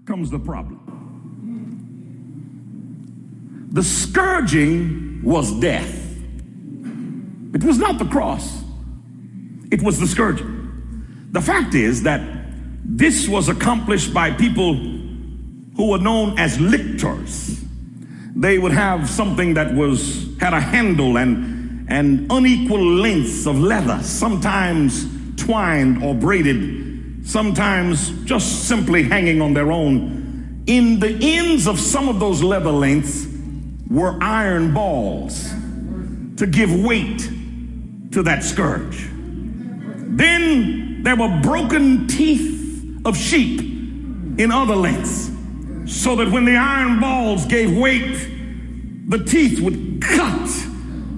comes the problem. The scourging was death. It was not the cross. It was the scourging. The fact is that this was accomplished by people who were known as lictors. They would have something that had a handle and unequal lengths of leather, sometimes twined or braided, sometimes just simply hanging on their own. In the ends of some of those leather lengths were iron balls to give weight to that scourge. Then there were broken teeth of sheep in other lengths, so that when the iron balls gave weight, the teeth would cut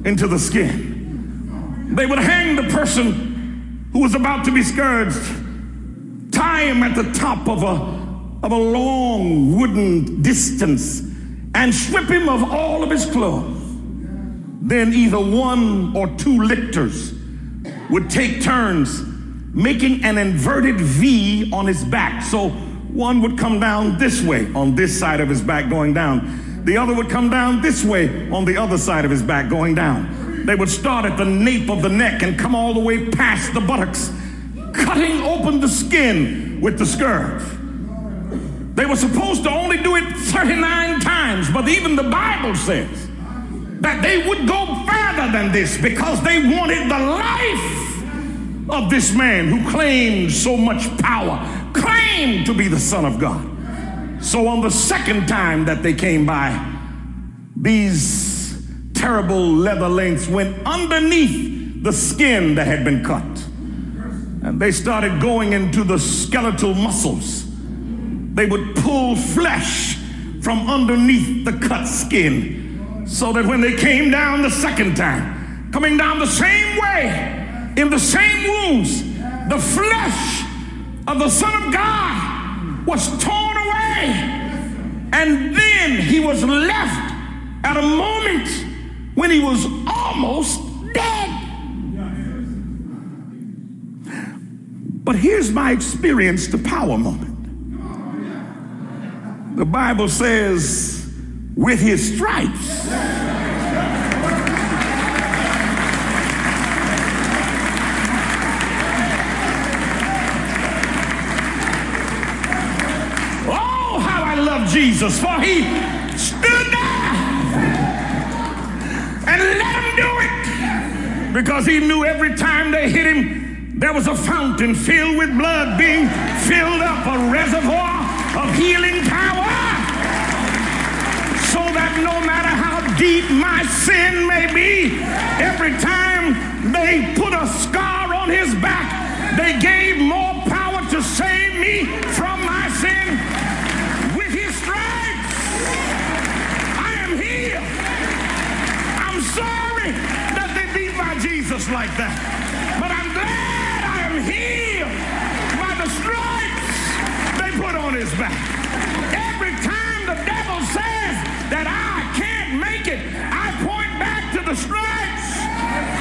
into the skin. They would hang the person who was about to be scourged, tie him at the top of a long wooden distance, and strip him of all of his clothes. Then either one or two lictors would take turns making an inverted V on his back. So one would come down this way on this side of his back going down. The other would come down this way on the other side of his back going down. They would start at the nape of the neck and come all the way past the buttocks, cutting open the skin with the scourge. They were supposed to only do it 39 times, but even the Bible says that they would go further than this because they wanted the life of this man who claimed so much power, claimed to be the Son of God. So on the second time that they came by, these terrible leather lengths went underneath the skin that had been cut. And they started going into the skeletal muscles. They would pull flesh from underneath the cut skin, so that when they came down the second time, coming down the same way, in the same wounds, the flesh of the Son of God was torn away. And then he was left at a moment when he was almost dead. But here's my experience to power moment. The Bible says, with his stripes, oh, how I love Jesus, for he stood there and let him do it, because he knew every time they hit him, there was a fountain filled with blood being filled up, a reservoir of healing power, so that no matter how deep my sin may be, every time they put a scar on his back, they gave more power to save me from my sin. With his stripes, I am healed. I'm sorry that they beat my Jesus like that, but I'm glad I am healed by the stripes they put on his back. Every time the devil says that I can't make it, I point back to the stripes.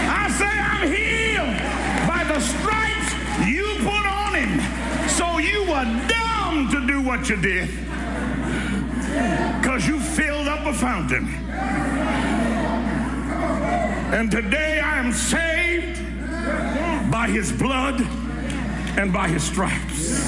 I say I'm healed by the stripes you put on him. So you were dumb to do what you did, because you filled up a fountain. And today I am saved by his blood and by his stripes.